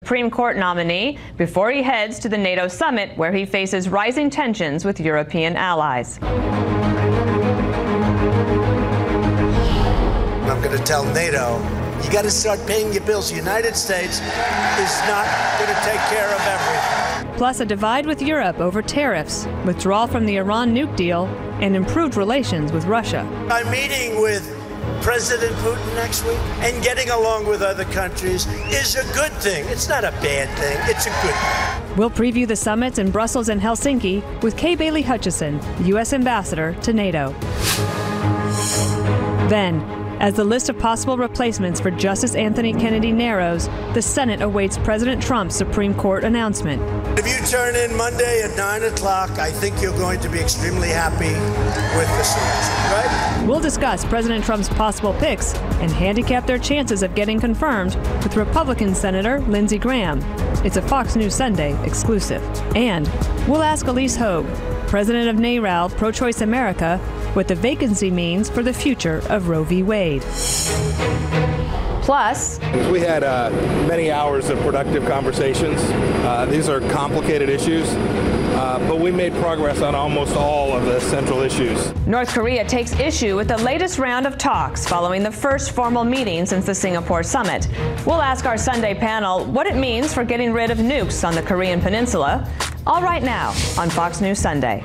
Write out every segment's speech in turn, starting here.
Supreme Court nominee before he heads to the NATO summit, where he faces rising tensions with European allies. I'm going to tell NATO, you got to start paying your bills. The United States is not going to take care of everything. Plus a divide with Europe over tariffs, withdrawal from the Iran nuke deal, and improved relations with Russia. I'm meeting with President Putin next week, and getting along with other countries is a good thing. It's not a bad thing. It's a good thing. We'll preview the summits in Brussels and Helsinki with Bailey Hutchison, U.S. Ambassador to NATO. Then, as the list of possible replacements for Justice Anthony Kennedy narrows, the Senate awaits President Trump's Supreme Court announcement. If you turn in Monday at 9 o'clock, I think you're going to be extremely happy with the selection, right? We'll discuss President Trump's possible picks and handicap their chances of getting confirmed with Republican Senator Lindsey Graham. It's a Fox News Sunday exclusive. And we'll ask Ilyse Hogue, president of NARAL Pro-Choice America, what the vacancy means for the future of Roe v. Wade. Plus, we had many hours of productive conversations. These are complicated issues, but we made progress on almost all of the central issues. North Korea takes issue with the latest round of talks following the first formal meeting since the Singapore summit. We'll ask our Sunday panel what it means for getting rid of nukes on the Korean peninsula. All right now on Fox News Sunday.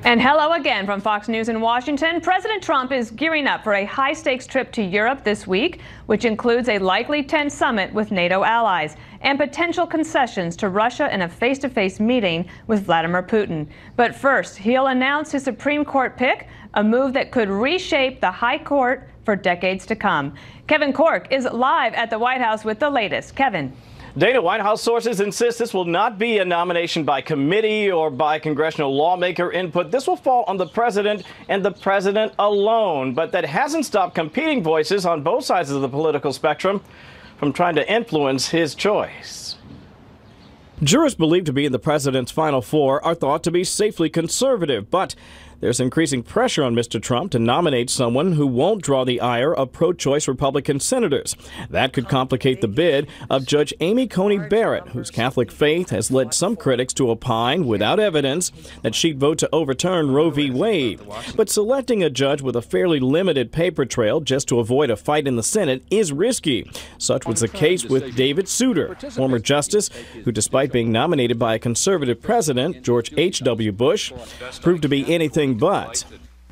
And hello again from Fox News in Washington. President Trump is gearing up for a high-stakes trip to Europe this week, which includes a likely tense summit with NATO allies and potential concessions to Russia in a face-to-face meeting with Vladimir Putin. But first, he'll announce his Supreme Court pick, a move that could reshape the High Court for decades to come. Kevin Corke is live at the White House with the latest. Kevin. Dana, White House sources insist this will not be a nomination by committee or by congressional lawmaker input. This will fall on the president and the president alone. But that hasn't stopped competing voices on both sides of the political spectrum from trying to influence his choice. Jurors believed to be in the president's final four are thought to be safely conservative, but there's increasing pressure on Mr. Trump to nominate someone who won't draw the ire of pro-choice Republican senators. That could complicate the bid of Judge Amy Coney Barrett, whose Catholic faith has led some critics to opine, without evidence, that she'd vote to overturn Roe v. Wade. But selecting a judge with a fairly limited paper trail just to avoid a fight in the Senate is risky. Such was the case with David Souter, former justice who, despite being nominated by a conservative president, George H.W. Bush, proved to be anything but.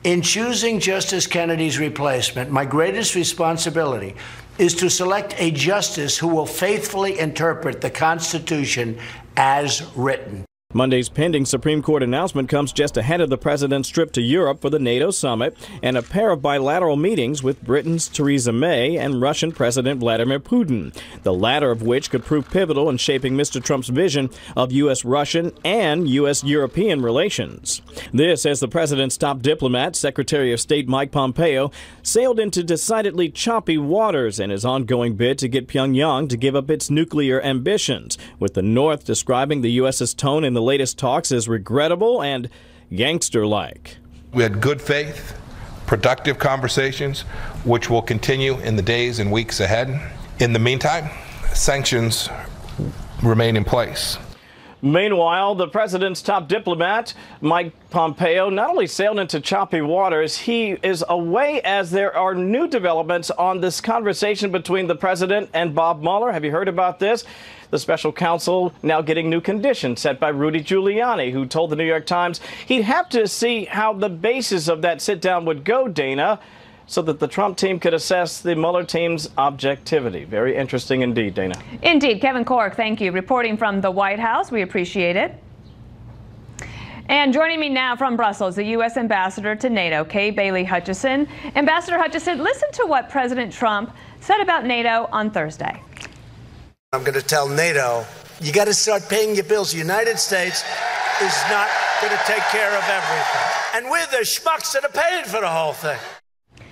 In choosing Justice Kennedy's replacement, my greatest responsibility is to select a justice who will faithfully interpret the Constitution as written. Monday's pending Supreme Court announcement comes just ahead of the president's trip to Europe for the NATO summit and a pair of bilateral meetings with Britain's Theresa May and Russian President Vladimir Putin, the latter of which could prove pivotal in shaping Mr. Trump's vision of U.S.-Russian and U.S.-European relations. This as the president's top diplomat, Secretary of State Mike Pompeo, sailed into decidedly choppy waters in his ongoing bid to get Pyongyang to give up its nuclear ambitions, with the North describing the U.S.'s tone in the latest talks as regrettable and gangster-like. We had good faith, productive conversations, which will continue in the days and weeks ahead. In the meantime, sanctions remain in place. Meanwhile, the president's top diplomat, Mike Pompeo, not only sailed into choppy waters, he is away as there are new developments on this conversation between the president and Bob Mueller. Have you heard about this? The special counsel now getting new conditions set by Rudy Giuliani, who told the New York Times he'd have to see how the basis of that sit-down would go, Dana, so that the Trump team could assess the Mueller team's objectivity. Very interesting indeed, Dana. Indeed. Kevin Corke, thank you. Reporting from the White House. We appreciate it. And joining me now from Brussels, the U.S. Ambassador to NATO, Bailey Hutchison. Ambassador Hutchison, listen to what President Trump said about NATO on Thursday. I'm going to tell NATO, you got to start paying your bills. The United States is not going to take care of everything. And we're the schmucks that are paying for the whole thing.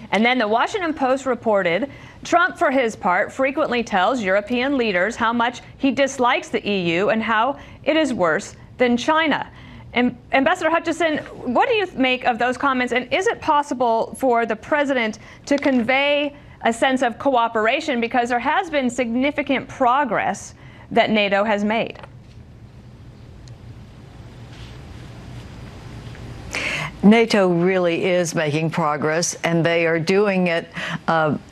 And then the Washington Post reported Trump, for his part, frequently tells European leaders how much he dislikes the EU and how it is worse than China. Ambassador Hutchison, what do you make of those comments? And is it possible for the president to convey a sense of cooperation, because there has been significant progress that NATO has made. NATO really is making progress, and they are doing it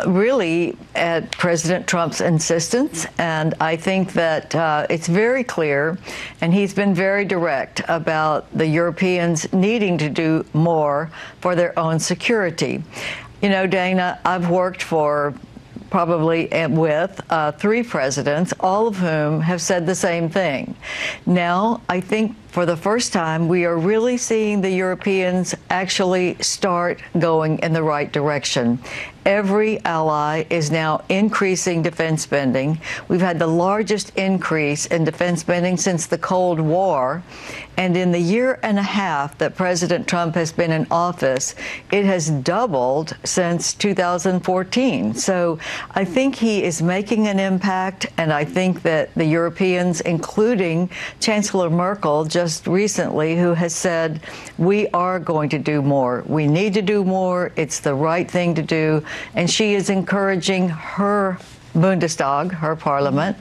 really at President Trump's insistence. And I think that it's very clear, and he's been very direct about the Europeans needing to do more for their own security. You know, Dana, I've worked for probably with 3 presidents, all of whom have said the same thing. Now, I think for the first time, we are really seeing the Europeans actually start going in the right direction. Every ally is now increasing defense spending. We've had the largest increase in defense spending since the Cold War. And in the year and a half that President Trump has been in office, it has doubled since 2014. So I think he is making an impact, and I think that the Europeans, including Chancellor Merkel just recently, who has said, we are going to do more. We need to do more. It's the right thing to do. And she is encouraging her Bundestag, her parliament,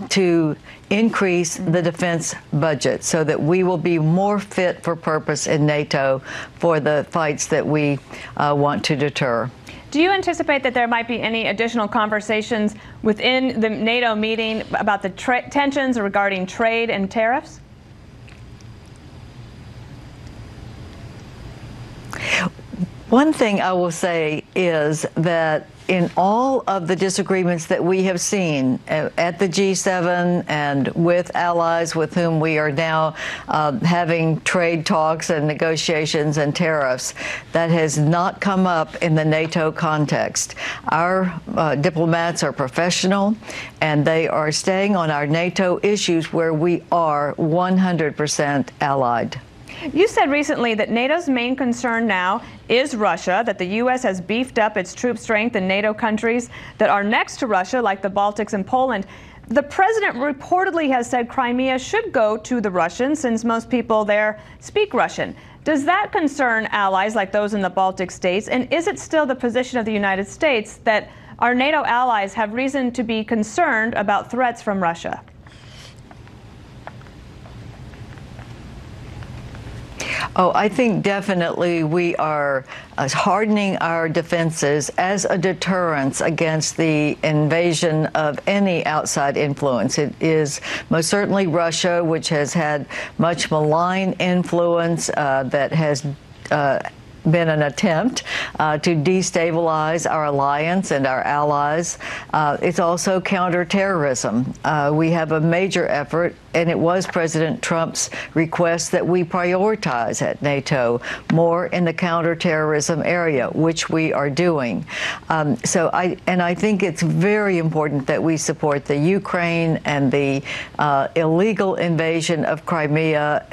to increase the defense budget so that we will be more fit for purpose in NATO for the fights that we want to deter. Do you anticipate that there might be any additional conversations within the NATO meeting about the tensions regarding trade and tariffs? One thing I will say is that in all of the disagreements that we have seen at the G7 and with allies with whom we are now having trade talks and negotiations and tariffs, that has not come up in the NATO context. Our diplomats are professional, and they are staying on our NATO issues where we are 100% allied. You said recently that NATO's main concern now is Russia, that the U.S. has beefed up its troop strength in NATO countries that are next to Russia, like the Baltics and Poland. The president reportedly has said Crimea should go to the Russians, since most people there speak Russian. Does that concern allies like those in the Baltic states? And is it still the position of the United States that our NATO allies have reason to be concerned about threats from Russia? Oh, I think definitely we are hardening our defenses as a deterrence against the invasion of any outside influence. It is most certainly Russia, which has had much malign influence that has been an attempt to destabilize our alliance and our allies. It's also counterterrorism. We have a major effort, and it was President Trump's request that we prioritize at NATO more in the counterterrorism area, which we are doing. So I think it's very important that we support the Ukraine and the illegal invasion of Crimea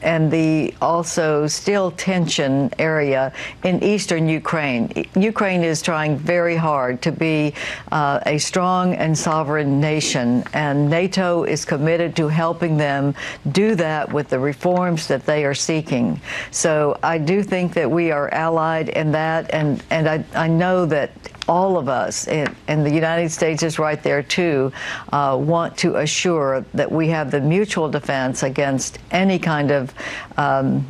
and the also still tension area in eastern Ukraine. Ukraine is trying very hard to be a strong and sovereign nation, and NATO is committed to helping them do that with the reforms that they are seeking. So I do think that we are allied in that, and I know that all of us, and the United States is right there too, want to assure that we have the mutual defense against any kind of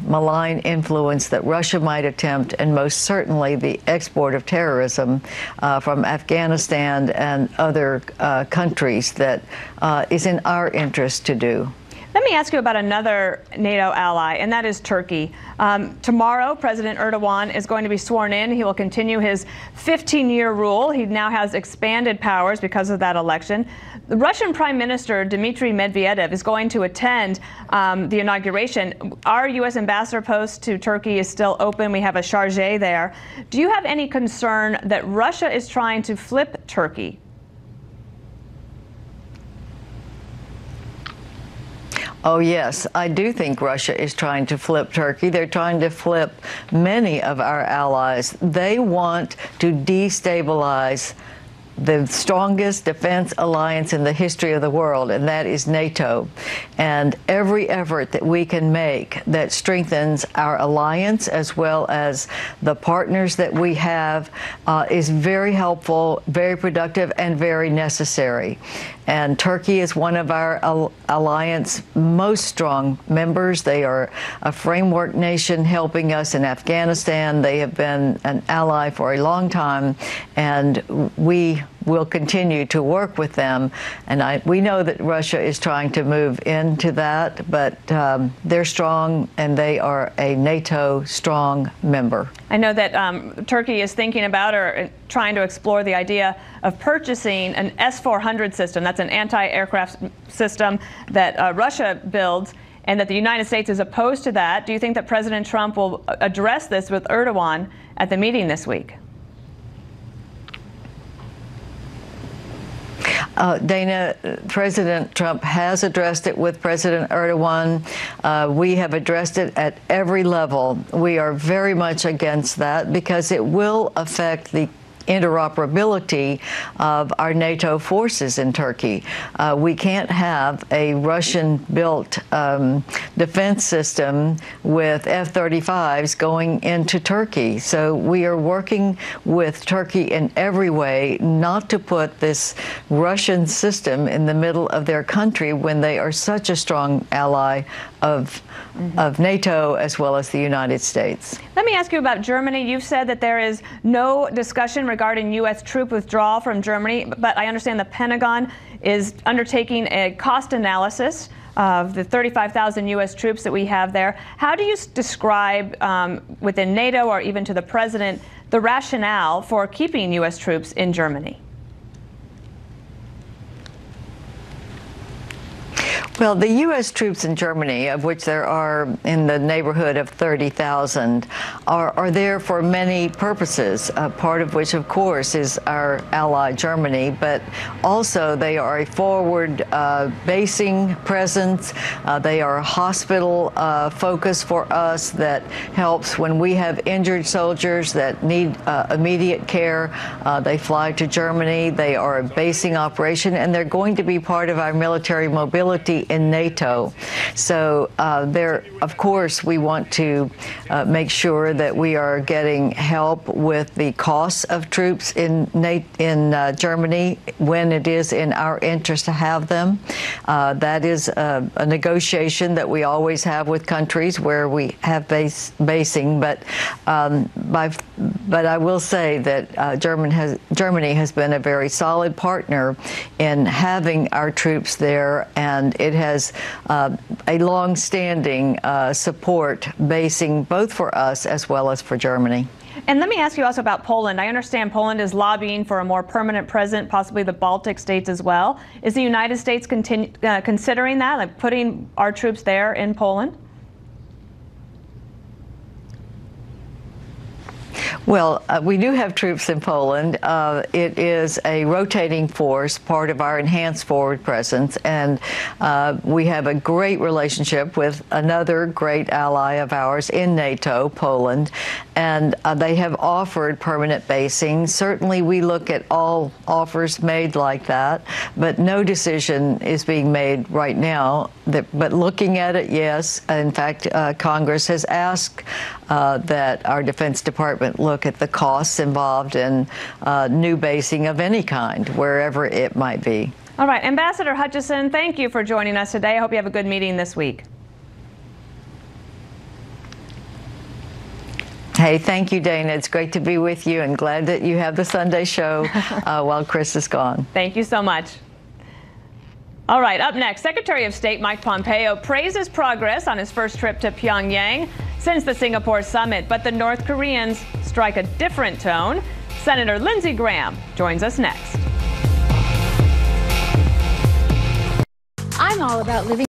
malign influence that Russia might attempt, and most certainly the export of terrorism from Afghanistan and other countries that is in our interest to do. Let me ask you about another NATO ally, and that is Turkey. Tomorrow, President Erdogan is going to be sworn in. He will continue his 15-year rule. He now has expanded powers because of that election. The Russian Prime Minister, Dmitry Medvedev, is going to attend the inauguration. Our U.S. ambassador post to Turkey is still open. We have a charge there. Do you have any concern that Russia is trying to flip Turkey? Oh, yes, I do think Russia is trying to flip Turkey. They're trying to flip many of our allies. They want to destabilize the strongest defense alliance in the history of the world, and that is NATO. And every effort that we can make that strengthens our alliance as well as the partners that we have is very helpful, very productive, and very necessary. And Turkey is one of our alliance most strong members. They are a framework nation helping us in Afghanistan. They have been an ally for a long time, and we will continue to work with them. And we know that Russia is trying to move into that, but they're strong, and they are a NATO strong member. I know that Turkey is thinking about or trying to explore the idea of purchasing an S-400 system. That's an anti-aircraft system that Russia builds, and that the United States is opposed to that. Do you think that President Trump will address this with Erdogan at the meeting this week? Dana, President Trump has addressed it with President Erdogan. We have addressed it at every level. We are very much against that because it will affect the interoperability of our NATO forces in Turkey. We can't have a Russian-built defense system with F-35s going into Turkey. So we are working with Turkey in every way not to put this Russian system in the middle of their country when they are such a strong ally of NATO as well as the United States. Let me ask you about Germany. You've said that there is no discussion regarding U.S. troop withdrawal from Germany, but I understand the Pentagon is undertaking a cost analysis of the 35,000 U.S. troops that we have there. How do you describe within NATO or even to the president the rationale for keeping U.S. troops in Germany? Well, the U.S. troops in Germany, of which there are in the neighborhood of 30,000, are there for many purposes, part of which, of course, is our ally Germany, but also they are a forward basing presence. They are a hospital focus for us that helps when we have injured soldiers that need immediate care. They fly to Germany. They are a basing operation, and they're going to be part of our military mobility in NATO. So there, of course, we want to make sure that we are getting help with the costs of troops in Germany when it is in our interest to have them. That is a negotiation that we always have with countries where we have basing. But I will say that Germany has been a very solid partner in having our troops there, and it has a long-standing support basing both for us as well as for Germany. And let me ask you also about Poland. I understand Poland is lobbying for a more permanent presence, possibly the Baltic states as well. Is the United States considering that, like putting our troops there in Poland? Well, we do have troops in Poland. It is a rotating force, part of our enhanced forward presence, and we have a great relationship with another great ally of ours in NATO, Poland, and they have offered permanent basing. Certainly, we look at all offers made like that, but no decision is being made right now. But looking at it, yes. In fact, Congress has asked that our Defense Department look at the costs involved in new basing of any kind, wherever it might be. All right, Ambassador Hutchison, thank you for joining us today. I hope you have a good meeting this week. Hey, thank you, Dana. It's great to be with you, and glad that you have the Sunday show while Chris is gone. Thank you so much. All right, up next, Secretary of State Mike Pompeo praises progress on his first trip to Pyongyang since the Singapore summit, but the North Koreans strike a different tone. Senator Lindsey Graham joins us next. I'm all about living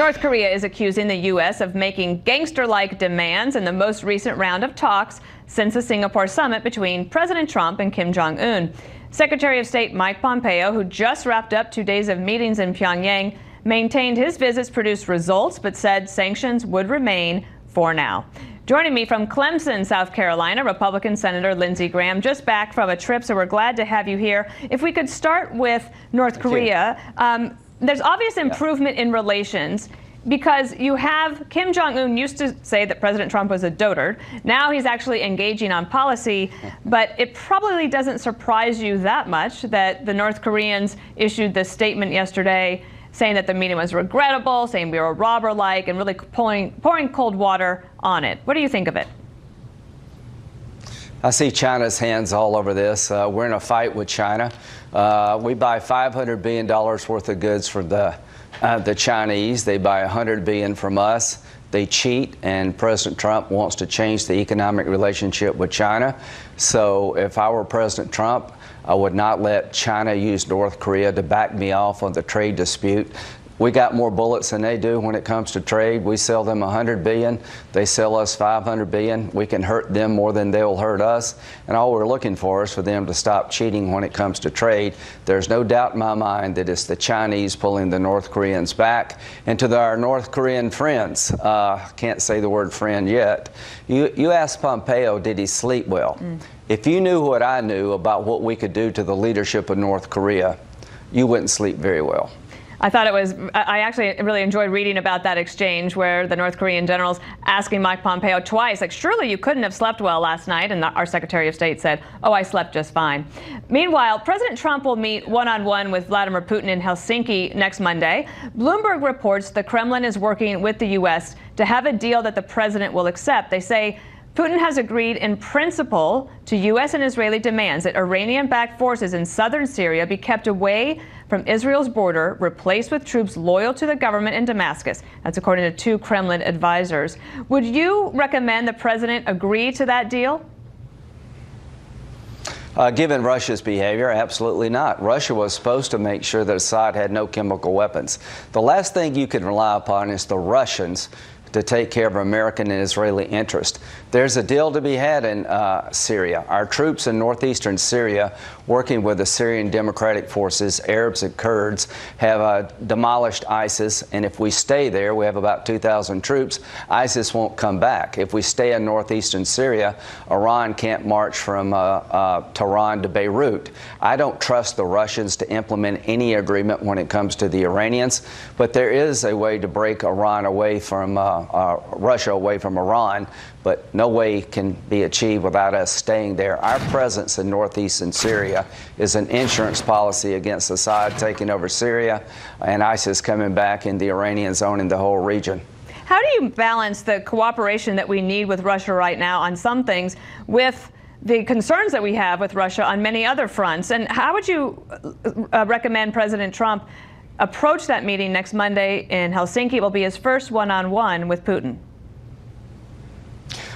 North Korea is accusing the U.S. of making gangster-like demands in the most recent round of talks since the Singapore summit between President Trump and Kim Jong-un. Secretary of State Mike Pompeo, who just wrapped up 2 days of meetings in Pyongyang, maintained his visits produced results, but said sanctions would remain for now. Joining me from Clemson, South Carolina, Republican Senator Lindsey Graham, just back from a trip, so we're glad to have you here. If we could start with North Korea, there's obvious improvement in relations because you have Kim Jong-un used to say that President Trump was a dotard. Now he's actually engaging on policy, but it probably doesn't surprise you that much that the North Koreans issued this statement yesterday saying that the meeting was regrettable, saying we were robber-like, and really pouring cold water on it. What do you think of it? I see China's hands all over this. We're in a fight with China. We buy $500 billion worth of goods from the Chinese. They buy $100 billion from us. They cheat, and President Trump wants to change the economic relationship with China. So if I were President Trump, I would not let China use North Korea to back me off on the trade dispute. We got more bullets than they do when it comes to trade. We sell them $100 billion. They sell us $500 billion. We can hurt them more than they'll hurt us. And all we're looking for is for them to stop cheating when it comes to trade. There's no doubt in my mind that it's the Chinese pulling the North Koreans back. And to our North Korean friends, can't say the word friend yet, you asked Pompeo, did he sleep well? If you knew what I knew about what we could do to the leadership of North Korea, you wouldn't sleep very well. I thought it was, I actually really enjoyed reading about that exchange where the North Korean general's asking Mike Pompeo twice, like, surely you couldn't have slept well last night. And our Secretary of State said, oh, I slept just fine. Meanwhile, President Trump will meet one-on-one with Vladimir Putin in Helsinki next Monday. Bloomberg reports the Kremlin is working with the U.S. to have a deal that the president will accept. They say Putin has agreed in principle to U.S. and Israeli demands that Iranian-backed forces in southern Syria be kept away from Israel's border, replaced with troops loyal to the government in Damascus. That's according to 2 Kremlin advisors. Would you recommend the president agree to that deal? Given Russia's behavior, absolutely not. Russia was supposed to make sure that Assad had no chemical weapons. The last thing you can rely upon is the Russians to take care of American and Israeli interest. There's a deal to be had in Syria. Our troops in northeastern Syria, working with the Syrian Democratic Forces, Arabs and Kurds, have demolished ISIS, and if we stay there, we have about 2,000 troops, ISIS won't come back. If we stay in northeastern Syria, Iran can't march from Tehran to Beirut. I don't trust the Russians to implement any agreement when it comes to the Iranians, but there is a way to break Iran away from Russia away from Iran, but no way can be achieved without us staying there. Our presence in northeastern Syria is an insurance policy against Assad taking over Syria and ISIS coming back and the Iranians owning the whole region. How do you balance the cooperation that we need with Russia right now on some things with the concerns that we have with Russia on many other fronts? And how would you recommend President Trump approach that meeting next Monday in Helsinki? It will be his first one-on-one with Putin.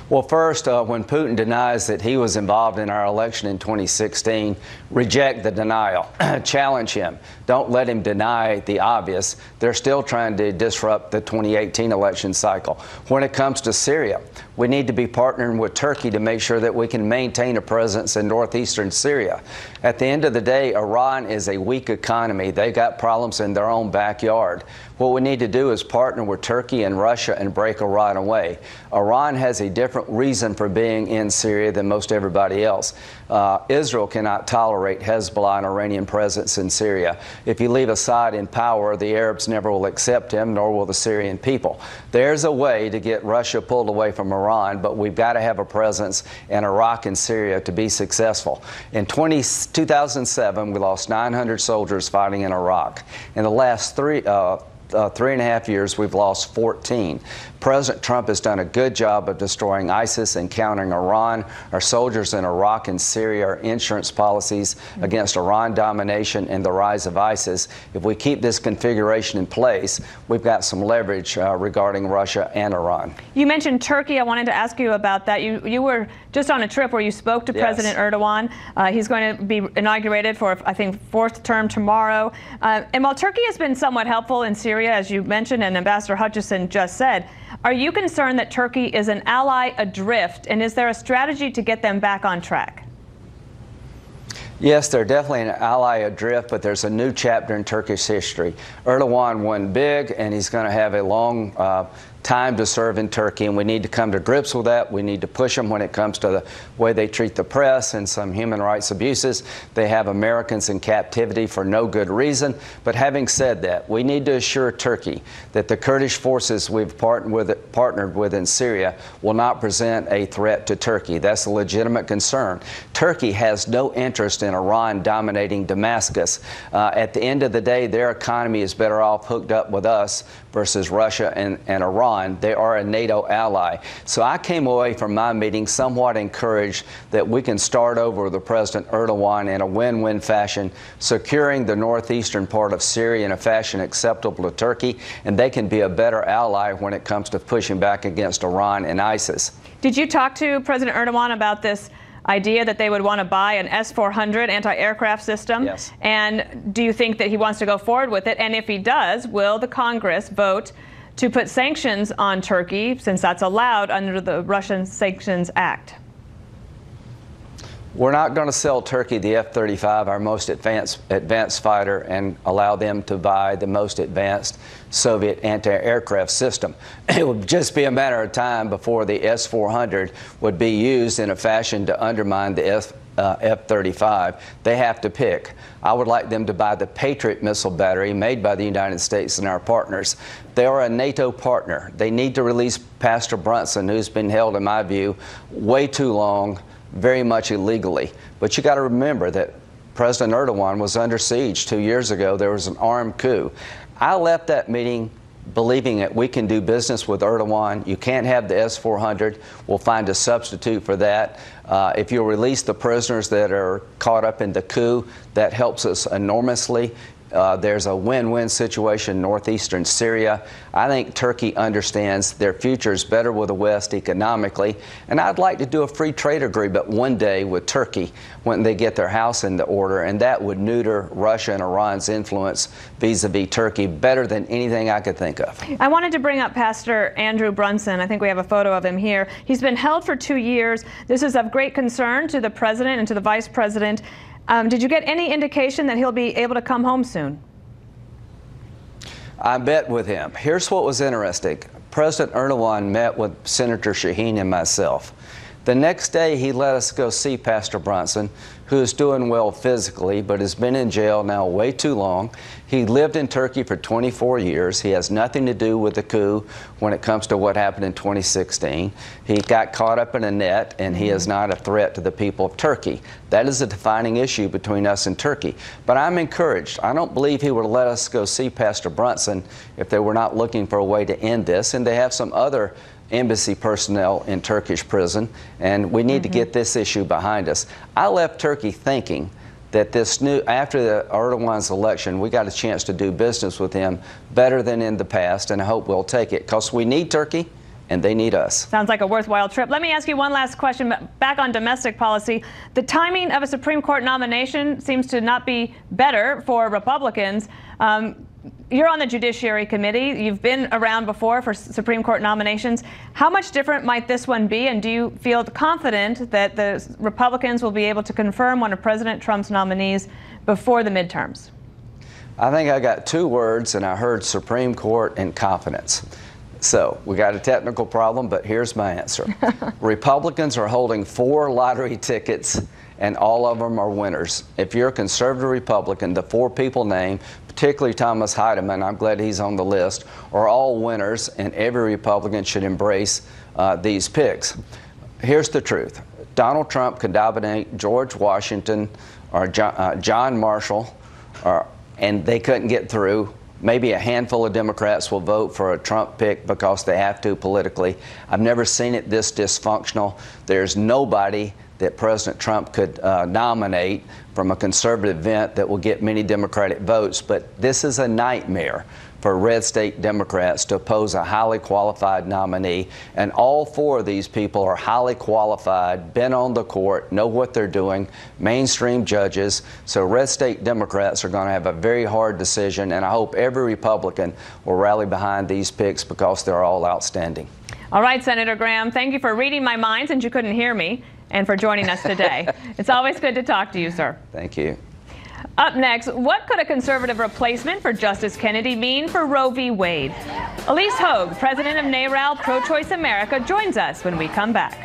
Well, first, when Putin denies that he was involved in our election in 2016, reject the denial. Challenge him. Don't let him deny the obvious. They're still trying to disrupt the 2018 election cycle. When it comes to Syria, we need to be partnering with Turkey to make sure that we can maintain a presence in northeastern Syria. At the end of the day, Iran is a weak economy. They got problems in their own backyard. What we need to do is partner with Turkey and Russia and break Iran away. Iran has a different reason for being in Syria than most everybody else. Israel cannot tolerate Hezbollah and Iranian presence in Syria. If you leave Assad in power, the Arabs never will accept him, nor will the Syrian people. There's a way to get Russia pulled away from Iran, but we've got to have a presence in Iraq and Syria to be successful. In 2007, we lost 900 soldiers fighting in Iraq. In the last 3.5 years, we've lost 14. President Trump has done a good job of destroying ISIS and countering Iran. Our soldiers in Iraq and Syria are insurance policies against Iran domination and the rise of ISIS. If we keep this configuration in place, we've got some leverage regarding Russia and Iran. You mentioned Turkey. I wanted to ask you about that. You were just on a trip where you spoke to President Erdogan. He's going to be inaugurated for, I think, 4th term tomorrow. And while Turkey has been somewhat helpful in Syria Syria, as you mentioned, and Ambassador Hutchison just said. Are you concerned that Turkey is an ally adrift, and is there a strategy to get them back on track? Yes, they're definitely an ally adrift, but there's a new chapter in Turkish history. Erdogan won big, and he's going to have a long time to serve in Turkey, and we need to come to grips with that. We need to push them when it comes to the way they treat the press and some human rights abuses. They have Americans in captivity for no good reason. But having said that, we need to assure Turkey that the Kurdish forces we've partnered with in Syria will not present a threat to Turkey. That's a legitimate concern. Turkey has no interest in Iran dominating Damascus. At the end of the day, their economy is better off hooked up with us versus Russia and Iran. They are a NATO ally. So I came away from my meeting somewhat encouraged that we can start over with President Erdogan in a win-win fashion, securing the northeastern part of Syria in a fashion acceptable to Turkey, and they can be a better ally when it comes to pushing back against Iran and ISIS. Did you talk to President Erdogan about this idea that they would want to buy an S-400 anti-aircraft system? Yes. And do you think that he wants to go forward with it? And if he does, will the Congress vote to put sanctions on Turkey, since that's allowed under the Russian Sanctions Act? We're not going to sell Turkey the F-35, our most advanced fighter, and allow them to buy the most advanced Soviet anti-aircraft system. It would just be a matter of time before the S-400 would be used in a fashion to undermine the F-35. They have to pick. I would like them to buy the Patriot missile battery made by the United States and our partners. They are a NATO partner. They need to release Pastor Brunson, who's been held, in my view, way too long, very much illegally. But you got to remember that President Erdogan was under siege 2 years ago. There was an armed coup. I left that meeting believing that we can do business with Erdogan. You can't have the S-400. We'll find a substitute for that. If you release the prisoners that are caught up in the coup, that helps us enormously. There's a win-win situation in northeastern Syria. I think Turkey understands their future is better with the West economically, and I'd like to do a free trade agreement one day with Turkey when they get their house in the order, and that would neuter Russia and Iran's influence vis-a-vis Turkey better than anything I could think of. I wanted to bring up Pastor Andrew Brunson. I think we have a photo of him here. He's been held for 2 years. This is of great concern to the president and to the vice president. Did you get any indication that he'll be able to come home soon? I met with him. Here's what was interesting. President Erdogan met with Senator Shaheen and myself. The next day, he let us go see Pastor Brunson, who is doing well physically, but has been in jail now way too long. He lived in Turkey for 24 years. He has nothing to do with the coup when it comes to what happened in 2016. He got caught up in a net, and he is not a threat to the people of Turkey. That is a defining issue between us and Turkey. But I'm encouraged. I don't believe he would let us go see Pastor Brunson if they were not looking for a way to end this, and they have some other embassy personnel in Turkish prison, and we need to get this issue behind us. I left Turkey thinking that this after the Erdogan's election, we got a chance to do business with him better than in the past, and I hope we'll take it, because we need Turkey and they need us. Sounds like a worthwhile trip. Let me ask you one last question, back on domestic policy. The timing of a Supreme Court nomination seems to not be better for Republicans. You're on the Judiciary Committee. You've been around before for Supreme Court nominations. How much different might this one be, and do you feel confident that the Republicans will be able to confirm one of President Trump's nominees before the midterms? I think I got 2 words, and I heard Supreme Court and confidence. So we got a technical problem, but here's my answer. Republicans are holding 4 lottery tickets, and all of them are winners. If you're a conservative Republican, the 4 people named, particularly Thomas Heidemann, I'm glad he's on the list, are all winners, and every Republican should embrace these picks. Here's the truth. Donald Trump could nominate George Washington or John Marshall, and they couldn't get through. Maybe a handful of Democrats will vote for a Trump pick because they have to politically. I've never seen it this dysfunctional. There's nobody that President Trump could nominate from a conservative event that will get many Democratic votes. But this is a nightmare for red state Democrats to oppose a highly qualified nominee. And all four of these people are highly qualified, been on the court, know what they're doing, mainstream judges. So red state Democrats are going to have a very hard decision, and I hope every Republican will rally behind these picks because they're all outstanding. All right, Senator Graham, thank you for reading my mind since you couldn't hear me, and for joining us today. It's always good to talk to you, sir. Thank you. Up next, what could a conservative replacement for Justice Kennedy mean for Roe v. Wade? Ilyse Hogue, president of NARAL Pro-Choice America, joins us when we come back.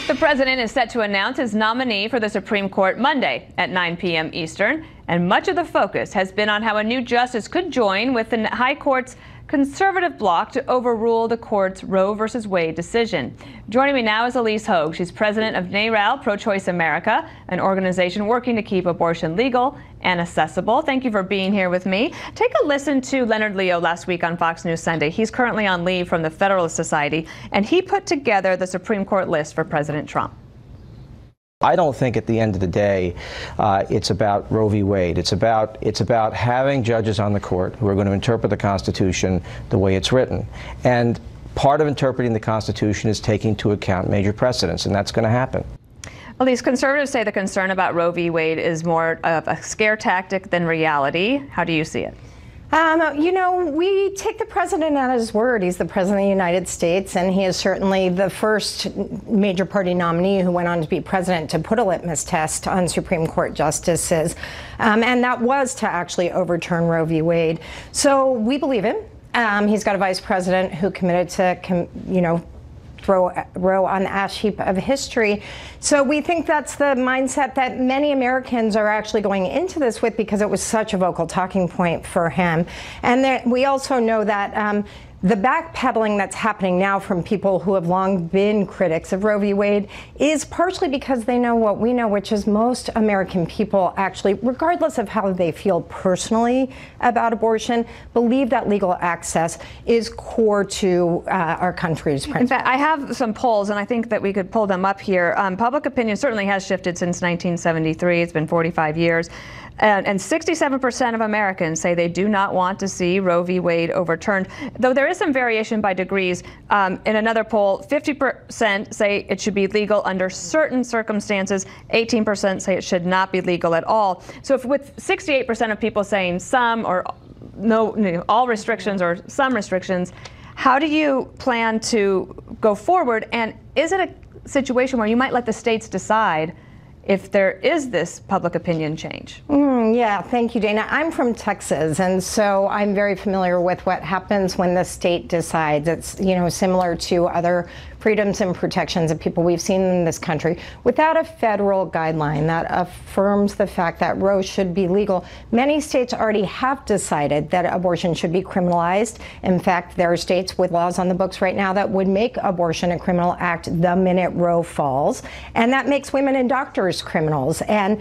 The president is set to announce his nominee for the Supreme Court Monday at 9 p.m. Eastern, and much of the focus has been on how a new justice could join with the High Court's conservative bloc to overrule the court's Roe v. Wade decision. Joining me now is Ilyse Hogue. She's president of NARAL Pro-Choice America, an organization working to keep abortion legal and accessible. Thank you for being here with me. Take a listen to Leonard Leo last week on Fox News Sunday. He's currently on leave from the Federalist Society, and he put together the Supreme Court list for President Trump. I don't think at the end of the day it's about Roe v. Wade. It's about having judges on the court who are going to interpret the Constitution the way it's written. And part of interpreting the Constitution is taking into account major precedents, and that's going to happen. Ilyse, conservatives say the concern about Roe v. Wade is more of a scare tactic than reality. How do you see it? You know, we take the president at his word. He's the president of the United States, and he is certainly the first major party nominee who went on to be president to put a litmus test on Supreme Court justices. And that was to actually overturn Roe v. Wade. So we believe him. He's got a vice president who committed to, throw Roe on the ash heap of history. So we think that's the mindset that many Americans are actually going into this with, because it was such a vocal talking point for him. And then we also know that the backpedaling that's happening now from people who have long been critics of Roe v. Wade is partially because they know what we know, which is most American people actually, regardless of how they feel personally about abortion, believe that legal access is core to our country's principles. In fact, I have some polls, and I think that we could pull them up here. Public opinion certainly has shifted since 1973. It's been 45 years. And 67% of Americans say they do not want to see Roe v. Wade overturned, though there is some variation by degrees. In another poll, 50% say it should be legal under certain circumstances. 18% say it should not be legal at all. So if with 68% of people saying some or no, all restrictions or some restrictions, how do you plan to go forward? And is it a situation where you might let the states decide if there is this public opinion change? Yeah, thank you, Dana. I'm from Texas, and so I'm very familiar with what happens when the state decides. It's, you know, similar to other freedoms and protections of people we've seen in this country. Without a federal guideline that affirms the fact that Roe should be legal, many states already have decided that abortion should be criminalized. In fact, there are states with laws on the books right now that would make abortion a criminal act the minute Roe falls, and that makes women and doctors criminals. And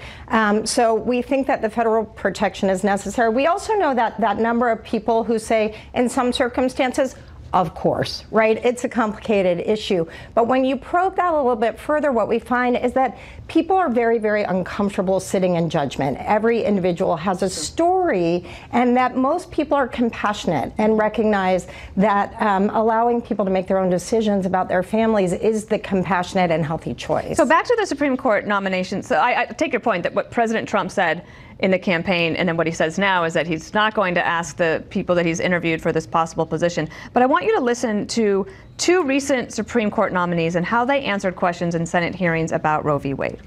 so we think that the federal protection is necessary. We also know that that number of people who say in some circumstances, of course, right? It's a complicated issue. But when you probe that a little bit further, what we find is that people are very, very uncomfortable sitting in judgment. Every individual has a story, and that most people are compassionate and recognize that allowing people to make their own decisions about their families is the compassionate and healthy choice. So back to the Supreme Court nomination. So I take your point that what President Trump said in the campaign and then what he says now is that he's not going to ask the people that he's interviewed for this possible position. But I want you to listen to two recent Supreme Court nominees and how they answered questions in Senate hearings about Roe v. Wade.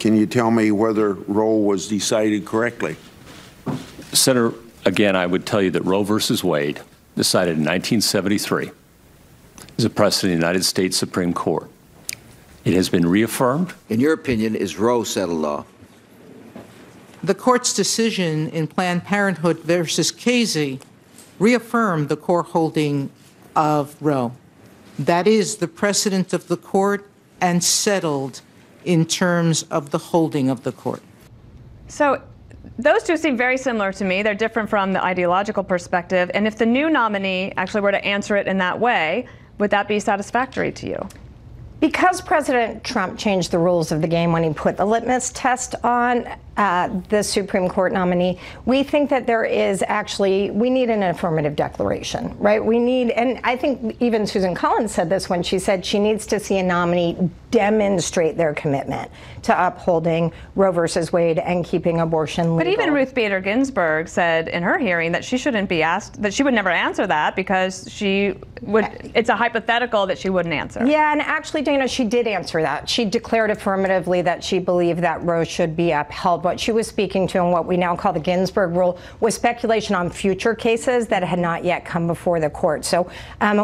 Can you tell me whether Roe was decided correctly? Senator, again, I would tell you that Roe versus Wade, decided in 1973, is a precedent in the United States Supreme Court. It has been reaffirmed. In your opinion, is Roe settled law? The court's decision in Planned Parenthood versus Casey reaffirmed the core holding of Roe. That is the precedent of the court and settled in terms of the holding of the court. So those two seem very similar to me. They're different from the ideological perspective. And if the new nominee actually were to answer it in that way, would that be satisfactory to you? Because President Trump changed the rules of the game when he put the litmus test on the Supreme Court nominee, we think that there is actually, we need an affirmative declaration, right? We need, and I think even Susan Collins said this when she said she needs to see a nominee demonstrate their commitment to upholding Roe versus Wade and keeping abortion legal. But even Ruth Bader Ginsburg said in her hearing that she shouldn't be asked, that she would never answer that because she would, it's a hypothetical that she wouldn't answer. Yeah, and actually, Dana, she did answer that. She declared affirmatively that she believed that Roe should be upheld. What she was speaking to, and what we now call the Ginsburg rule, was speculation on future cases that had not yet come before the court. So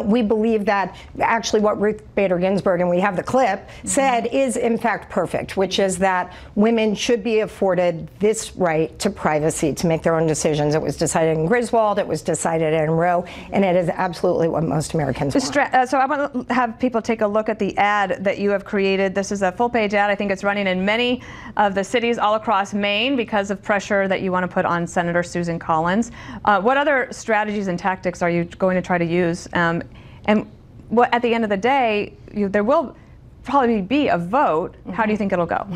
we believe that actually what Ruth Bader Ginsburg, and we have the clip, said is in fact perfect, which is that women should be afforded this right to privacy to make their own decisions. It was decided in Griswold, it was decided in Roe, and it is absolutely what most Americans want. So I want to have people take a look at the ad that you have created. This is a full-page ad. I think it's running in many of the cities all across Maine because of pressure that you want to put on Senator Susan Collins. What other strategies and tactics are you going to try to use? And what, at the end of the day, there will probably be a vote. How do you think it'll go?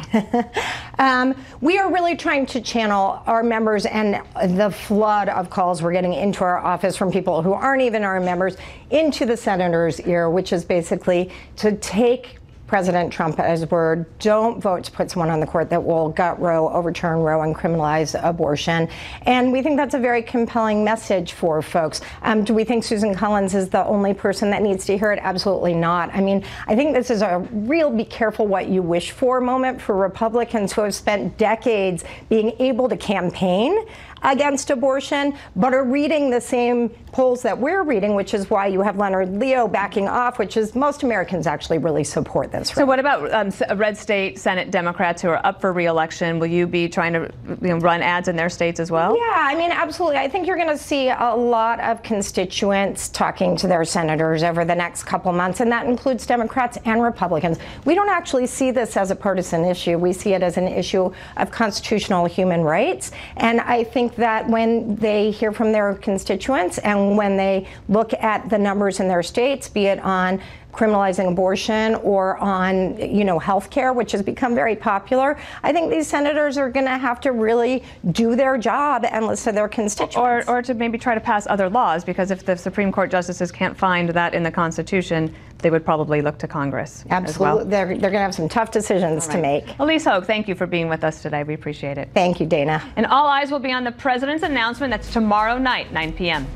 We are really trying to channel our members and the flood of calls we're getting into our office from people who aren't even our members into the senator's ear, which is basically to take President Trump at his word. Don't vote to put someone on the court that will gut Roe, overturn Roe, and criminalize abortion. And we think that's a very compelling message for folks. Do we think Susan Collins is the only person that needs to hear it? Absolutely not. I mean, I think this is a real be careful what you wish for moment for Republicans who have spent decades being able to campaign against abortion, but are reading the same polls that we're reading, which is why you have Leonard Leo backing off, which is most Americans actually really support this. So what about red state Senate Democrats who are up for re-election? Will you be trying to run ads in their states as well? Yeah, I mean, absolutely. I think you're going to see a lot of constituents talking to their senators over the next couple months, and that includes Democrats and Republicans. We don't actually see this as a partisan issue. We see it as an issue of constitutional human rights. And I think that when they hear from their constituents and when they look at the numbers in their states, be it on criminalizing abortion or on, health care, which has become very popular, I think these senators are going to have to really do their job and listen to their constituents. Or to maybe try to pass other laws, because if the Supreme Court justices can't find that in the Constitution, they would probably look to Congress. Absolutely. As well. They're going to have some tough decisions to make. Ilyse Hogue, thank you for being with us today. We appreciate it. Thank you, Dana. And all eyes will be on the president's announcement. That's tomorrow night, 9 p.m.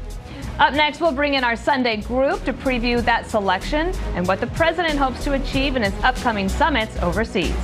Up next, we'll bring in our Sunday group to preview that selection and what the president hopes to achieve in his upcoming summits overseas.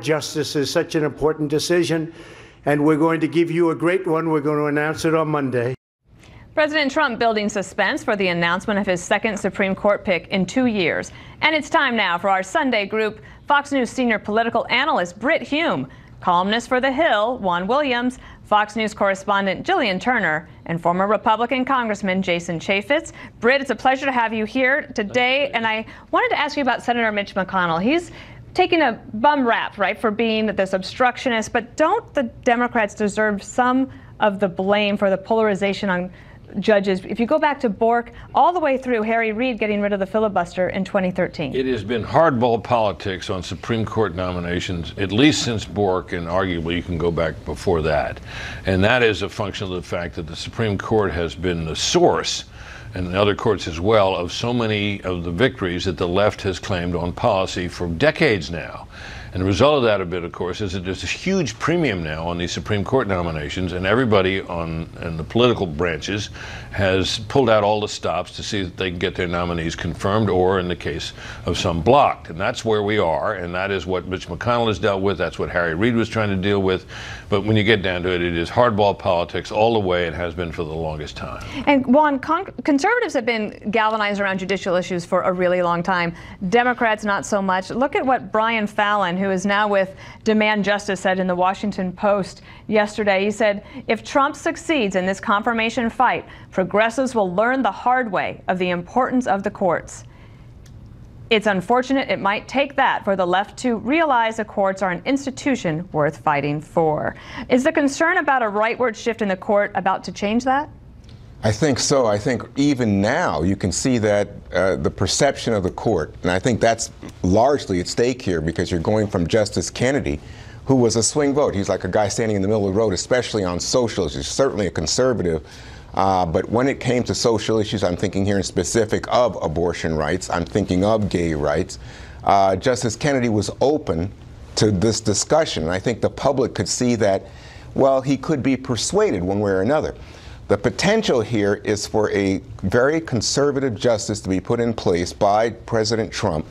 Justice is such an important decision, and we're going to give you a great one. We're going to announce it on Monday. President Trump building suspense for the announcement of his second Supreme Court pick in 2 years. And it's time now for our Sunday group, Fox News senior political analyst Brit Hume, columnist for The Hill, Juan Williams, Fox News correspondent Gillian Turner, and former Republican Congressman Jason Chaffetz. Brit, it's a pleasure to have you here today. And I wanted to ask you about Senator Mitch McConnell. He's taking a bum rap, right, for being this obstructionist. But don't the Democrats deserve some of the blame for the polarization on judges? If you go back to Bork all the way through Harry Reid getting rid of the filibuster in 2013. It has been hardball politics on Supreme Court nominations, at least since Bork, and arguably you can go back before that. And that is a function of the fact that the Supreme Court has been the source, and the other courts as well, of so many of the victories that the left has claimed on policy for decades now. And the result of that a bit, of course, is that there's a huge premium now on these Supreme Court nominations, and everybody in the political branches has pulled out all the stops to see that they can get their nominees confirmed, or in the case of some, blocked. And that's where we are, and that is what Mitch McConnell has dealt with. That's what Harry Reid was trying to deal with. But when you get down to it, it is hardball politics all the way. It has been for the longest time. And Juan, conservatives have been galvanized around judicial issues for a really long time. Democrats, not so much. Look at what Brian Fallon, who is now with Demand Justice, said in the Washington Post yesterday. He said, if Trump succeeds in this confirmation fight, progressives will learn the hard way of the importance of the courts. It's unfortunate it might take that for the left to realize the courts are an institution worth fighting for. Is the concern about a rightward shift in the court about to change that? I think so. I think even now you can see that the perception of the court, and I think that's largely at stake here, because you're going from Justice Kennedy, who was a swing vote. He's like a guy standing in the middle of the road, especially on social issues. Certainly a conservative. But when it came to social issues, I'm thinking here in specific of abortion rights, I'm thinking of gay rights, Justice Kennedy was open to this discussion. And I think the public could see that, well, he could be persuaded one way or another. The potential here is for a very conservative justice to be put in place by President Trump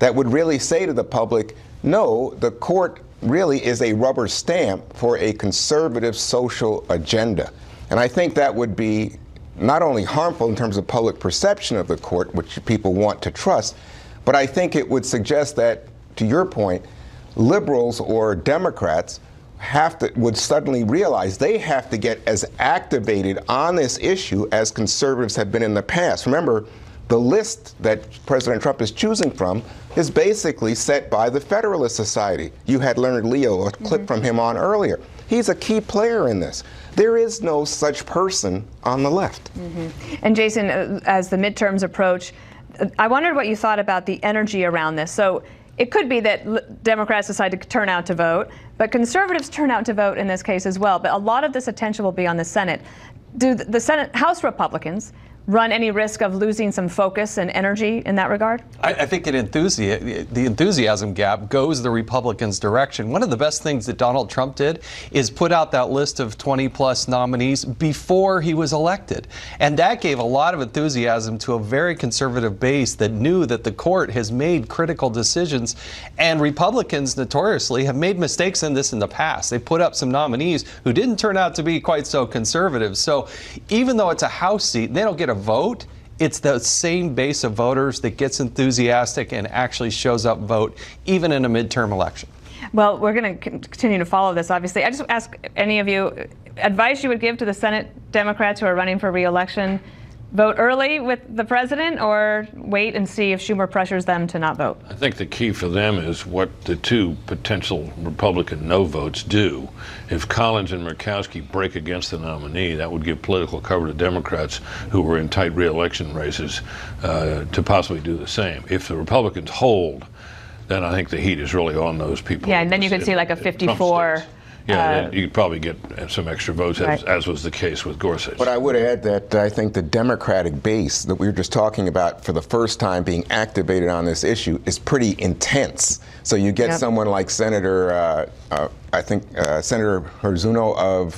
that would really say to the public, no, the court really is a rubber stamp for a conservative social agenda. And I think that would be not only harmful in terms of public perception of the court, which people want to trust, but I think it would suggest that, to your point, liberals or Democrats would suddenly realize they have to get as activated on this issue as conservatives have been in the past. Remember, the list that President Trump is choosing from is basically set by the Federalist Society. You had Leonard Leo, a clip from him on earlier. He's a key player in this. There is no such person on the left. And Jason, as the midterms approach, I wondered what you thought about the energy around this. So it could be that Democrats decide to turn out to vote, but conservatives turn out to vote in this case as well. But a lot of this attention will be on the Senate. Do the Senate House Republicans run any risk of losing some focus and energy in that regard? I think the enthusiasm gap goes the Republicans' direction. One of the best things that Donald Trump did is put out that list of 20-plus nominees before he was elected. And that gave a lot of enthusiasm to a very conservative base that knew that the court has made critical decisions. And Republicans notoriously have made mistakes in this in the past. They put up some nominees who didn't turn out to be quite so conservative. So even though it's a House seat, they don't get a vote. It's the same base of voters that gets enthusiastic and actually shows up vote, even in a midterm election. Well, we're going to continue to follow this, obviously. I just ask any of you advice you would give to the Senate Democrats who are running for re-election. Vote early with the president, or wait and see if Schumer pressures them to not vote? I think the key for them is what the two potential Republican no votes do. If Collins and Murkowski break against the nominee, that would give political cover to Democrats who were in tight re-election races to possibly do the same. If the Republicans hold, then I think the heat is really on those people. Yeah, and then you could see like a 54. Yeah, you could probably get some extra votes, as was the case with Gorsuch. But I would add that I think the Democratic base that we were just talking about for the first time being activated on this issue is pretty intense. So you get someone like Senator, Senator Herzuno of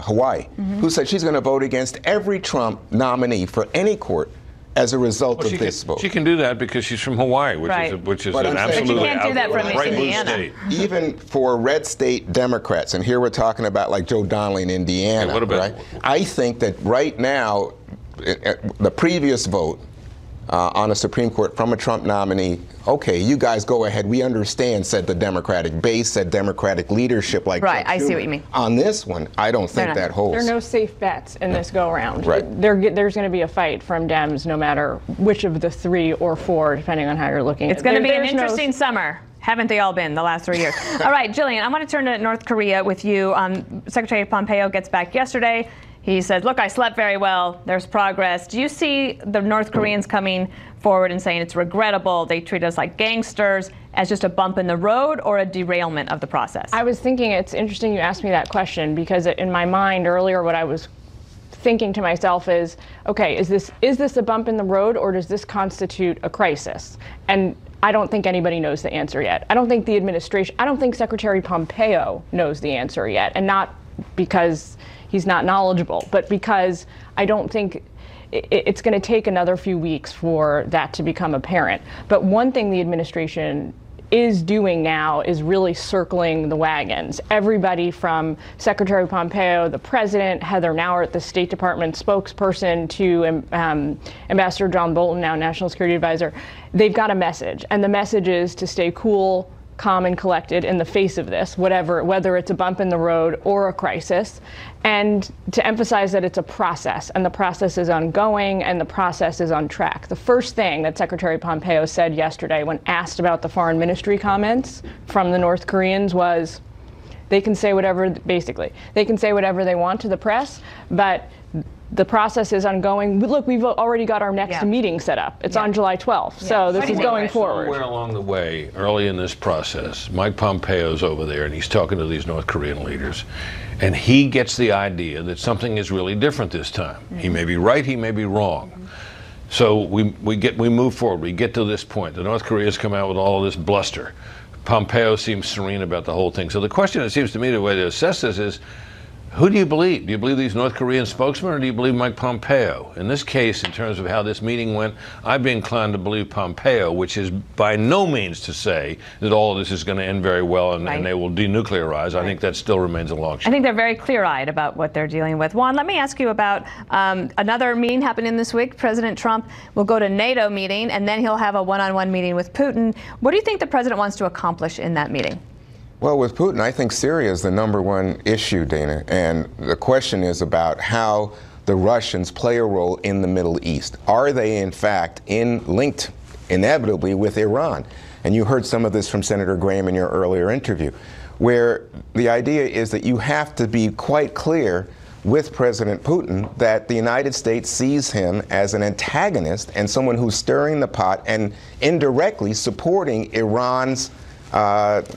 Hawaii, who said she's going to vote against every Trump nominee for any court as a result of this vote. She can do that because she's from Hawaii, which is an absolutely right state. Even for red state Democrats, and here we're talking about like Joe Donnelly in Indiana, right? I think that right now, the previous vote on a Supreme Court from a Trump nominee, okay, you guys go ahead, we understand, said the Democratic base, said Democratic leadership like Right, I see what you mean. On this one, I don't think that holds. There are no safe bets in this go-around. Right. There's going to be a fight from Dems no matter which of the 3 or 4, depending on how you're looking at it. It's going to be an interesting summer. Haven't they all been the last 3 years? All right, Gillian, I want to turn to North Korea with you. Secretary Pompeo gets back yesterday. He says, look, I slept very well. There's progress. Do you see the North Koreans coming forward and saying it's regrettable, they treat us like gangsters, as just a bump in the road or a derailment of the process? I was thinking it's interesting you asked me that question, because in my mind earlier what I was thinking to myself is, okay, is this a bump in the road, or does this constitute a crisis? And I don't think anybody knows the answer yet. I don't think the administration, I don't think Secretary Pompeo knows the answer yet, and not because he's not knowledgeable, but because I don't think it's going to take another few weeks for that to become apparent. But one thing the administration is doing now is really circling the wagons. Everybody from Secretary Pompeo, the president, Heather Nauert, the State Department spokesperson, to Ambassador John Bolton, now National Security Advisor, they've got a message. And the message is to stay cool, calm, and collected in the face of this, whether it's a bump in the road or a crisis, and to emphasize that it's a process, and the process is ongoing, and the process is on track. The first thing that Secretary Pompeo said yesterday when asked about the foreign ministry comments from the North Koreans was, they can say whatever, basically, they can say whatever they want to the press, but the process is ongoing. Look, we've already got our next meeting set up. It's on July 12th, so this is going forward. Somewhere along the way, early in this process, Mike Pompeo's over there, and he's talking to these North Korean leaders, and he gets the idea that something is really different this time. He may be right, he may be wrong. So we move forward. We get to this point. The North Koreans come out with all this bluster. Pompeo seems serene about the whole thing. So the question, it seems to me, the way to assess this is, who do you believe? Do you believe these North Korean spokesmen, or do you believe Mike Pompeo? In this case, in terms of how this meeting went, I'd be inclined to believe Pompeo, which is by no means to say that all of this is going to end very well and they will denuclearize. I think that still remains a long shot. I think they're very clear-eyed about what they're dealing with. Juan, let me ask you about another meeting happening this week. President Trump will go to NATO meeting, and then he'll have a one-on-one meeting with Putin. What do you think the president wants to accomplish in that meeting? Well, with Putin, I think Syria is the #1 issue, Dana, and the question is about how the Russians play a role in the Middle East. Are they, in fact, linked inevitably with Iran? And you heard some of this from Senator Graham in your earlier interview, where the idea is that you have to be quite clear with President Putin that the United States sees him as an antagonist and someone who's stirring the pot and indirectly supporting Iran's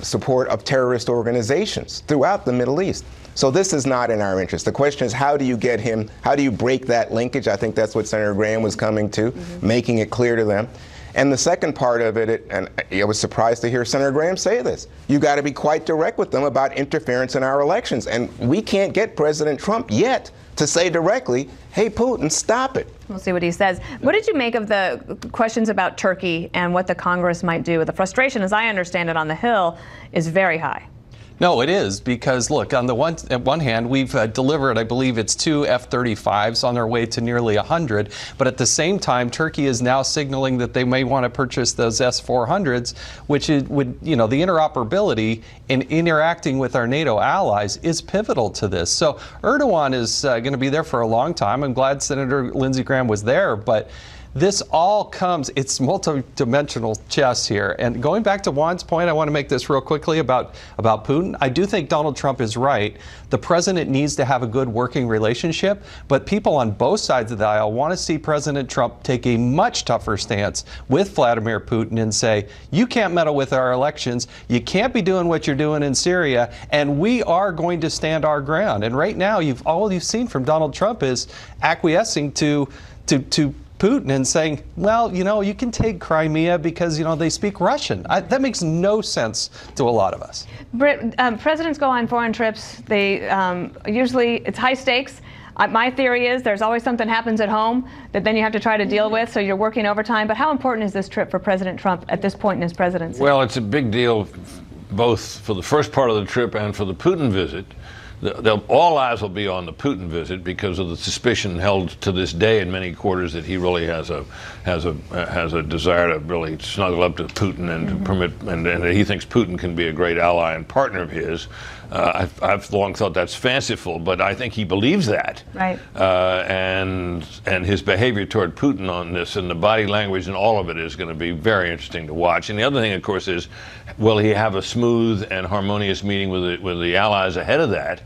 support of terrorist organizations throughout the Middle East. So this is not in our interest. The question is, how do you get him, how do you break that linkage? I think that's what Senator Graham was coming to, making it clear to them. And the second part of it, and I was surprised to hear Senator Graham say this, you got to be quite direct with them about interference in our elections. And we can't get President Trump yet to say directly, hey, Putin, stop it. We'll see what he says. What did you make of the questions about Turkey and what the Congress might do? The frustration, as I understand it, on the Hill is very high. No, it is, because look, on the one hand, we've delivered, I believe it's 2 F-35s on their way to nearly 100, but at the same time, Turkey is now signaling that they may want to purchase those S-400s, which would, the interoperability in interacting with our NATO allies is pivotal to this. So Erdogan is going to be there for a long time. I'm glad Senator Lindsey Graham was there, but this all comes, it's multi-dimensional chess here. And going back to Juan's point, I want to make this real quickly about Putin. I do think Donald Trump is right. The president needs to have a good working relationship, but people on both sides of the aisle want to see President Trump take a much tougher stance with Vladimir Putin and say, you can't meddle with our elections, you can't be doing what you're doing in Syria, and we are going to stand our ground. And right now, all you've seen from Donald Trump is acquiescing to Putin and saying, well, you can take Crimea because, they speak Russian. That makes no sense to a lot of us. Brit, presidents go on foreign trips. They usually, it's high stakes. My theory is there's always something happens at home that then you have to try to deal with, so you're working overtime. But how important is this trip for President Trump at this point in his presidency? Well, it's a big deal both for the first part of the trip and for the Putin visit. All eyes will be on the Putin visit because of the suspicion held to this day in many quarters that he really has a desire to really snuggle up to Putin and to permit, and he thinks Putin can be a great ally and partner of his. I've long thought that's fanciful, but I think he believes that. Right. And his behavior toward Putin on this and the body language and all of it is going to be very interesting to watch. And the other thing, of course, is will he have a smooth and harmonious meeting with the allies ahead of that?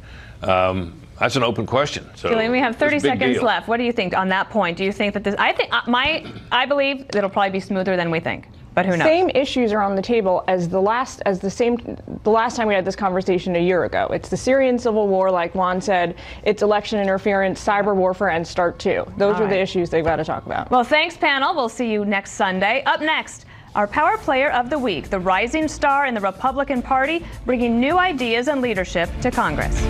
That's an open question. So Gillian, we have 30 seconds deal. left. What do you think on that point? Do you think that this? I believe it'll probably be smoother than we think. But who knows? Same issues are on the table as the last time we had this conversation a year ago. It's the Syrian civil war, like Juan said. It's election interference, cyber warfare, and START 2. Those are the issues they've got to talk about. Well, thanks, panel. We'll see you next Sunday. Up next, our Power Player of the Week, the rising star in the Republican Party, bringing new ideas and leadership to Congress.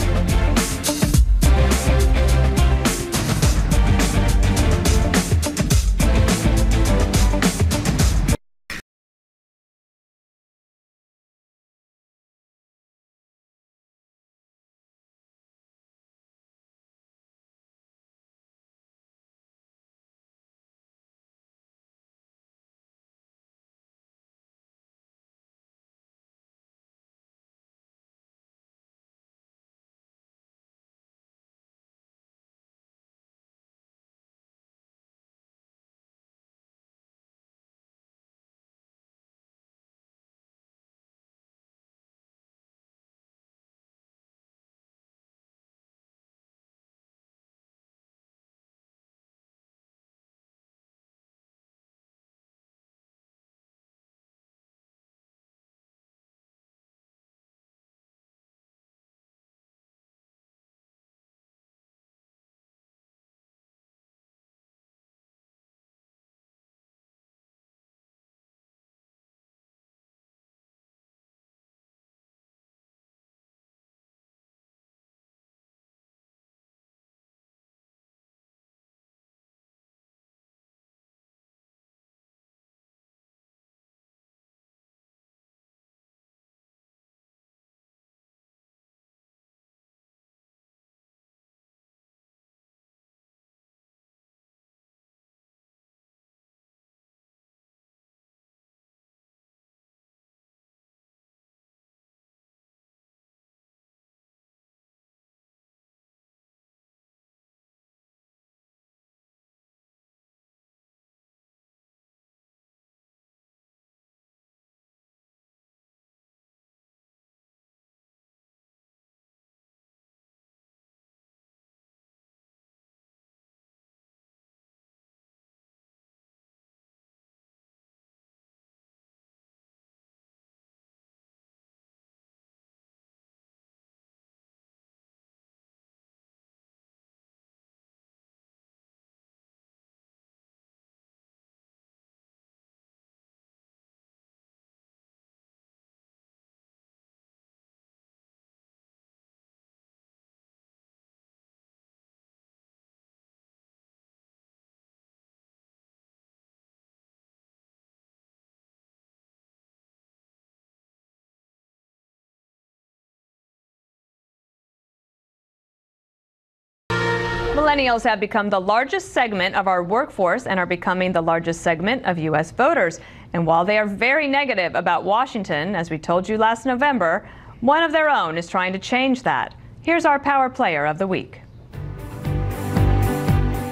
Millennials have become the largest segment of our workforce and are becoming the largest segment of U.S. voters. And while they are very negative about Washington, as we told you last November, one of their own is trying to change that. Here's our Power Player of the Week.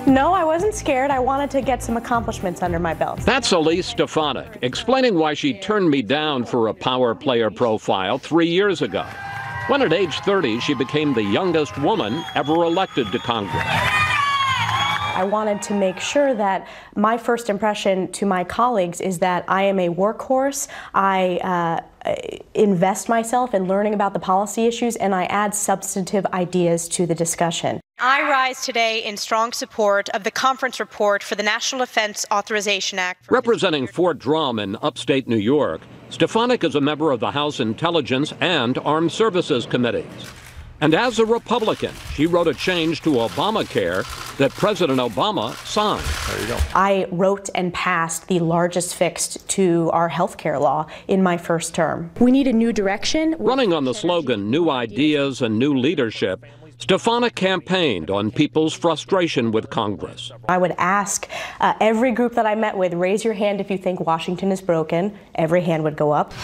No, I wasn't scared. I wanted to get some accomplishments under my belt. That's Elise Stefanik, explaining why she turned me down for a Power Player profile 3 years ago, when at age 30 she became the youngest woman ever elected to Congress. I wanted to make sure that my first impression to my colleagues is that I am a workhorse. I invest myself in learning about the policy issues, and I add substantive ideas to the discussion. I rise today in strong support of the conference report for the National Defense Authorization Act. Representing Fort Drum in upstate New York, Stefanik is a member of the House Intelligence and Armed Services Committees. And as a Republican, she wrote a change to Obamacare that President Obama signed. There you go. I wrote and passed the largest fix to our health care law in my first term. We need a new direction. Running on the slogan, New Ideas and New Leadership, Stefanik campaigned on people's frustration with Congress. I would ask every group that I met with, raise your hand if you think Washington is broken. Every hand would go up.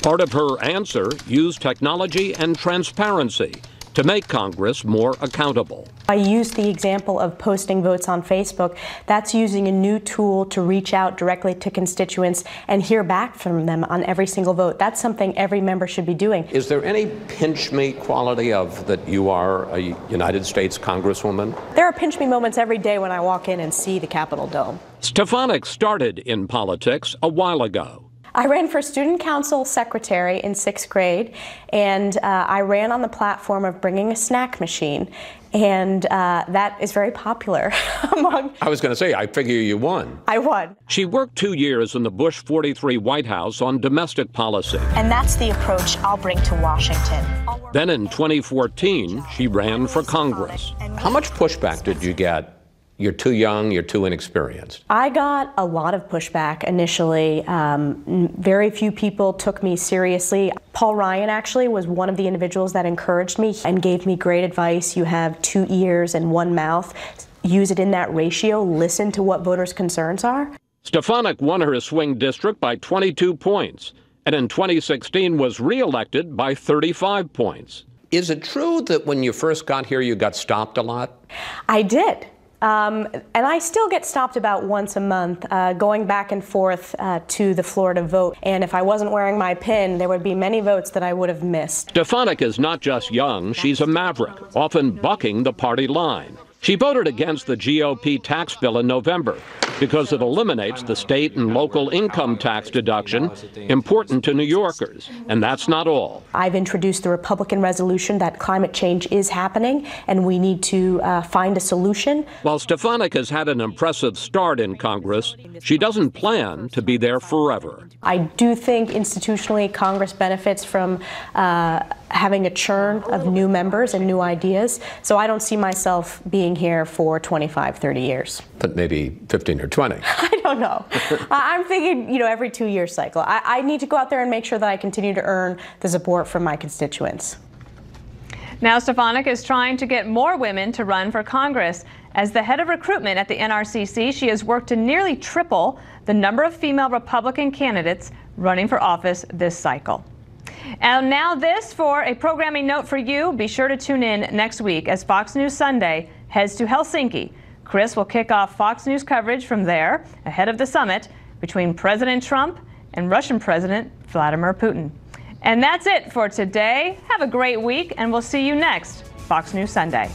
Part of her answer used technology and transparency to make Congress more accountable. I used the example of posting votes on Facebook. That's using a new tool to reach out directly to constituents and hear back from them on every single vote. That's something every member should be doing. Is there any pinch me quality of that you are a United States Congresswoman? There are pinch me moments every day when I walk in and see the Capitol dome. Stefanik started in politics a while ago. I ran for student council secretary in 6th grade, and I ran on the platform of bringing a snack machine, and that is very popular among... I was going to say, I figure you won. I won. She worked 2 years in the Bush 43 White House on domestic policy. And that's the approach I'll bring to Washington. Then in 2014, she ran for Congress. How much pushback did you get? You're too young, you're too inexperienced. I got a lot of pushback initially. Very few people took me seriously. Paul Ryan actually was one of the individuals that encouraged me and gave me great advice. You have 2 ears and 1 mouth. Use it in that ratio. Listen to what voters' concerns are. Stefanik won her swing district by 22 points, and in 2016 was re-elected by 35 points. Is it true that when you first got here, you got stopped a lot? I did. And I still get stopped about once a month, going back and forth to the Florida vote. And if I wasn't wearing my pin, there would be many votes that I would have missed. Stefanik is not just young, she's a maverick, often bucking the party line. She voted against the GOP tax bill in November because it eliminates the state and local income tax deduction important to New Yorkers. And that's not all. I've introduced the Republican resolution that climate change is happening and we need to find a solution. While Stefanik has had an impressive start in Congress, she doesn't plan to be there forever. I do think institutionally Congress benefits from having a churn of new members and new ideas. So I don't see myself being here for 25, 30 years. But maybe 15 or 20. I don't know. I'm thinking, every 2-year cycle. I need to go out there and make sure that I continue to earn the support from my constituents. Now Stefanik is trying to get more women to run for Congress. As the head of recruitment at the NRCC, she has worked to nearly triple the number of female Republican candidates running for office this cycle. And now this for a programming note for you. Be sure to tune in next week as Fox News Sunday heads to Helsinki. Chris will kick off Fox News coverage from there ahead of the summit between President Trump and Russian President Vladimir Putin. And that's it for today. Have a great week, and we'll see you next Fox News Sunday.